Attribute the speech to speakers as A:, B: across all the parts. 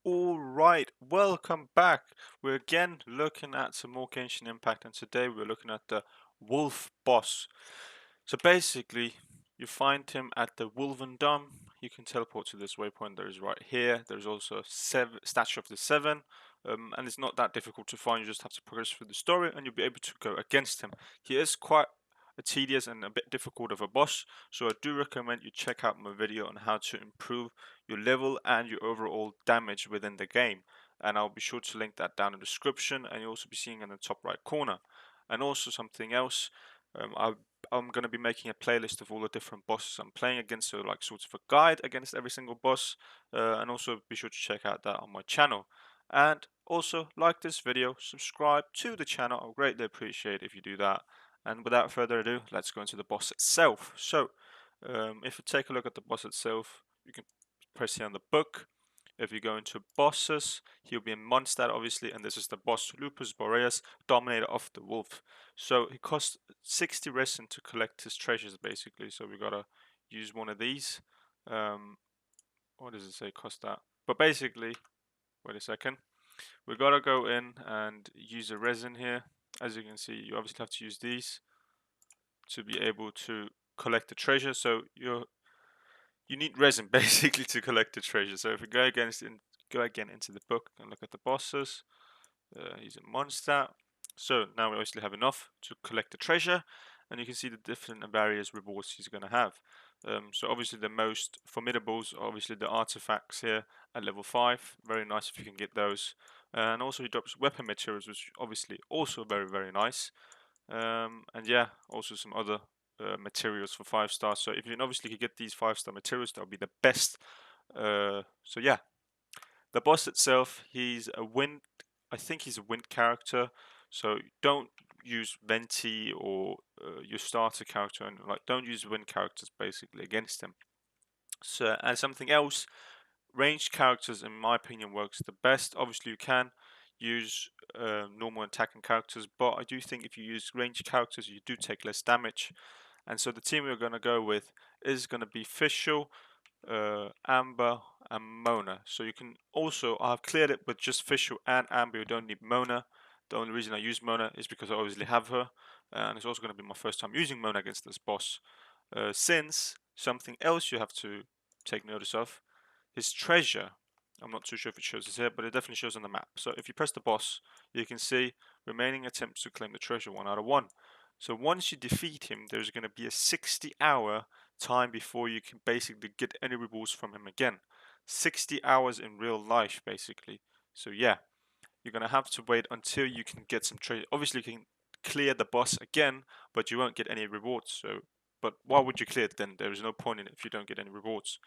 A: Alright, welcome back. We're again looking at some more Genshin Impact, and today we're looking at the Wolf boss. So basically, you find him at the Wolven Dome. You can teleport to this waypoint that is right here. There's also a statue of the Seven, and it's not that difficult to find. You just have to progress through the story, and you'll be able to go against him. He is quite a tedious and a bit difficult of a boss, so I do recommend you check out my video on how to improve your level and your overall damage within the game, and I'll be sure to link that down in the description, and you'll also be seeing in the top right corner. And also something else, I'm going to be making a playlist of all the different bosses I'm playing against, so like sort of a guide against every single boss, and also be sure to check out that on my channel. And also like this video, subscribe to the channel, I'll greatly appreciate if you do that. And without further ado, let's go into the boss itself. So, if you take a look at the boss itself, you can press here on the book. If you go into bosses, he'll be in Mondstadt obviously, and this is the boss Lupus Boreas, Dominator of the Wolves. So he costs 60 resin to collect his treasures basically. So we gotta use one of these. What does it say cost that? But basically, wait a second. We gotta go in and use a resin here. As you can see, you obviously have to use these to be able to collect the treasure. So you need resin basically to collect the treasure. So if we go again into the book and look at the bosses, he's a Mondstadt. So now we obviously have enough to collect the treasure, and you can see the different and various rewards he's going to have. So obviously the most formidables are obviously the artifacts here at level 5. Very nice if you can get those. And also he drops weapon materials, which obviously also very nice. And yeah, also some other materials for 5 stars. So if you obviously could get these 5-star materials, that would be the best. So yeah, the boss itself, he's a wind. I think he's a wind character. So don't use Venti or your starter character, and like don't use wind characters basically against him. So and something else, ranged characters in my opinion works the best. Obviously you can use normal attacking characters, but I do think if you use ranged characters you do take less damage. And so the team we're going to go with is going to be Fischl, Amber, and Mona. So you can also, I've cleared it with just Fischl and Amber. You don't need Mona. The only reason I use Mona is because I obviously have her, and it's also going to be my first time using Mona against this boss. Since something else you have to take notice of, his treasure. I'm not too sure if it shows this here, but it definitely shows on the map. So if you press the boss, you can see remaining attempts to claim the treasure 1 out of 1. So once you defeat him, there's going to be a 60-hour time before you can basically get any rewards from him again. 60 hours in real life, basically. So yeah, you're going to have to wait until you can get some treasure. Obviously, you can clear the boss again, but you won't get any rewards. So, but why would you clear it then? There is no point in it if you don't get any rewards.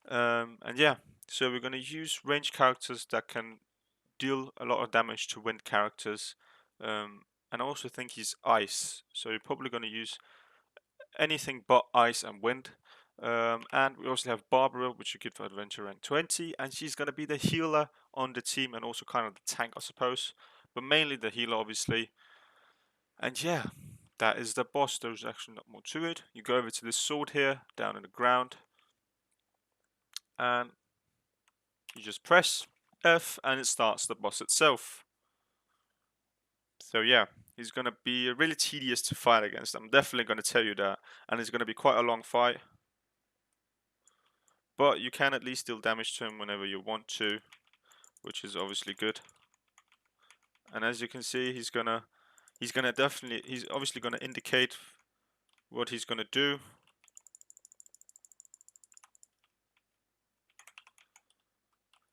A: And yeah, so we're going to use ranged characters that can deal a lot of damage to wind characters. And I also think he's ice, so you're probably going to use anything but ice and wind. And we also have Barbara, which you get for adventure rank 20, and she's going to be the healer on the team and also kind of the tank, I suppose, but mainly the healer, obviously. And yeah, that is the boss. There's actually not more to it. You go over to this sword here, down in the ground, and you just press F, and it starts the boss itself. So yeah, he's going to be really tedious to fight against. I'm definitely going to tell you that, and it's going to be quite a long fight. But you can at least deal damage to him whenever you want to, which is obviously good. And as you can see, he's obviously gonna indicate what he's gonna do.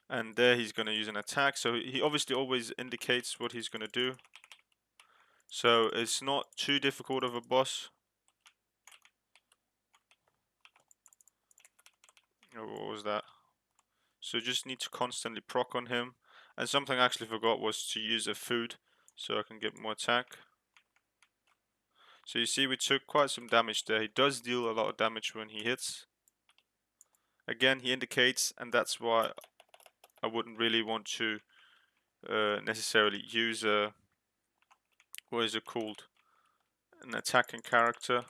A: And there he's gonna use an attack. So he obviously always indicates what he's gonna do. So it's not too difficult of a boss. Oh, what was that? So just need to constantly proc on him. And something I actually forgot was to use a food so I can get more attack. So you see we took quite some damage there. He does deal a lot of damage when he hits. Again, he indicates, and that's why I wouldn't really want to necessarily use a, what is it called? An attacking character.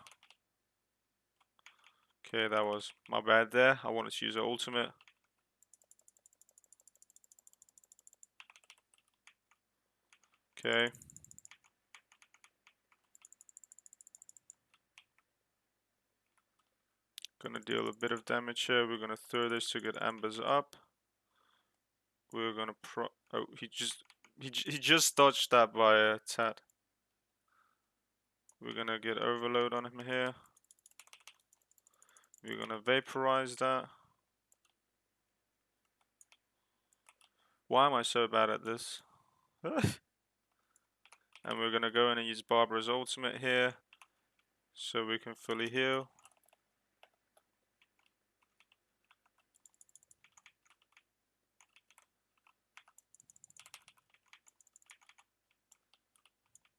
A: Okay, that was my bad there. I wanted to use an ultimate. Okay. Gonna deal a bit of damage here. We're gonna throw this to get Ambers up. We're gonna oh, he just dodged that by a tad. We're gonna get overload on him here. We're gonna vaporize that. Why am I so bad at this? And we're gonna go in and use Barbara's ultimate here, so we can fully heal.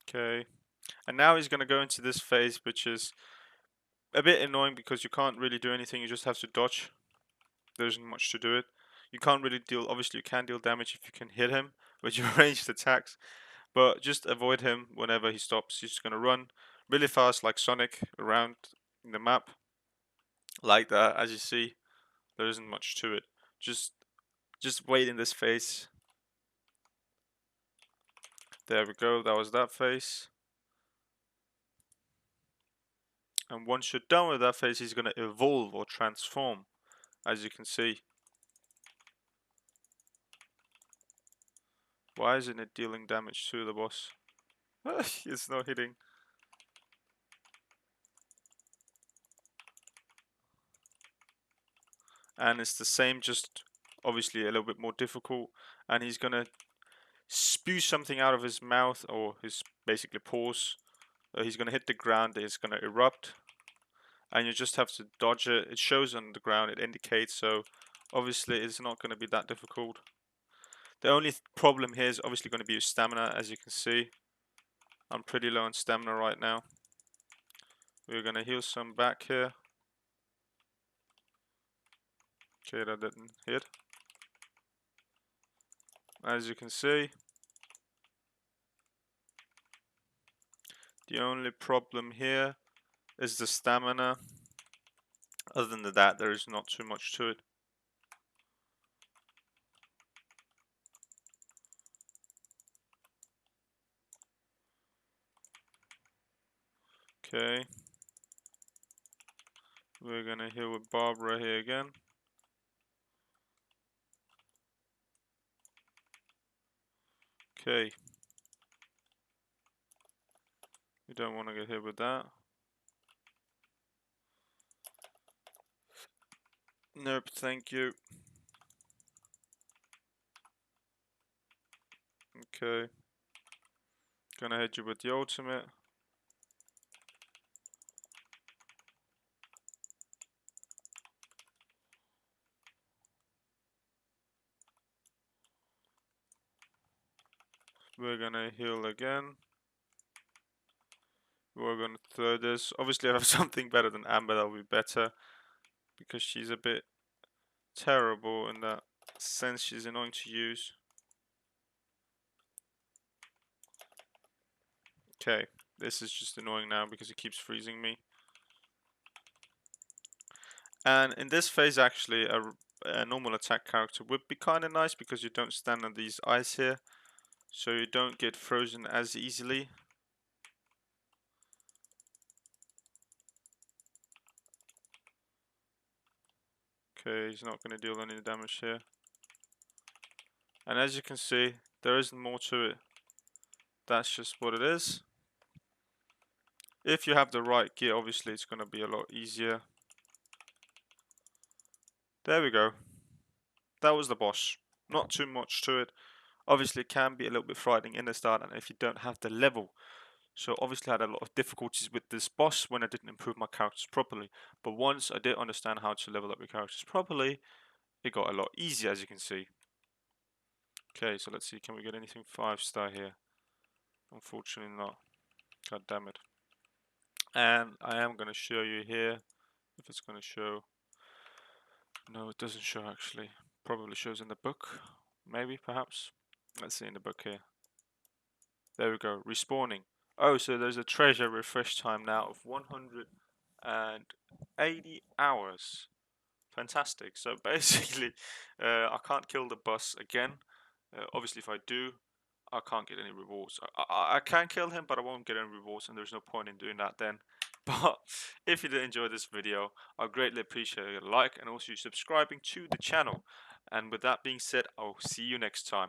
A: Okay. And now he's gonna go into this phase, which is a bit annoying because you can't really do anything, you just have to dodge. There isn't much to do it. You can't really deal, obviously you can deal damage if you can hit him with your ranged attacks, but just avoid him whenever he stops. He's just going to run really fast like Sonic around the map, like that. As you see, there isn't much to it. Just wait in this phase. There we go, that was that phase. And once you're done with that phase, he's going to evolve or transform, as you can see. Why isn't it dealing damage to the boss? It's not hitting. And it's the same, just obviously a little bit more difficult. And he's going to spew something out of his mouth, or his basically paws. He's going to hit the ground, it's going to erupt. And you just have to dodge it. It shows on the ground, it indicates, so obviously it's not going to be that difficult. The only problem here is obviously going to be your stamina, as you can see. I'm pretty low on stamina right now. We're going to heal some back here. Okay, that didn't hit. As you can see, the only problem here is the stamina. Other than that, there is not too much to it. Okay. We're gonna heal with Barbara here again. Okay. We don't want to get hit with that. Nope, thank you. Okay. Gonna hit you with the ultimate. We're gonna heal again. We're gonna throw this. Obviously, I have something better than Amber, that'll be better. Because she's a bit terrible in that sense, she's annoying to use. Okay, this is just annoying now because it keeps freezing me. And in this phase, actually, a normal attack character would be kind of nice because you don't stand on these ice here. So you don't get frozen as easily. Okay, he's not going to deal any damage here. And as you can see, there isn't more to it. That's just what it is. If you have the right gear, obviously it's going to be a lot easier. There we go. That was the boss. Not too much to it. Obviously it can be a little bit frightening in the start, and if you don't have the level. So obviously I had a lot of difficulties with this boss when I didn't improve my characters properly. But once I did understand how to level up your characters properly, it got a lot easier, as you can see. Okay, so let's see, can we get anything 5-star here? Unfortunately not. God damn it. And I am going to show you here, if it's going to show. No, it doesn't show actually. Probably shows in the book. Maybe, perhaps. Let's see in the book here. There we go, respawning. Oh, so there's a treasure refresh time now of 180 hours. Fantastic. So basically, I can't kill the boss again. Obviously, if I do, I can't get any rewards. I can kill him, but I won't get any rewards, and there's no point in doing that then. But if you did enjoy this video, I greatly appreciate a like and also you subscribing to the channel. And with that being said, I'll see you next time.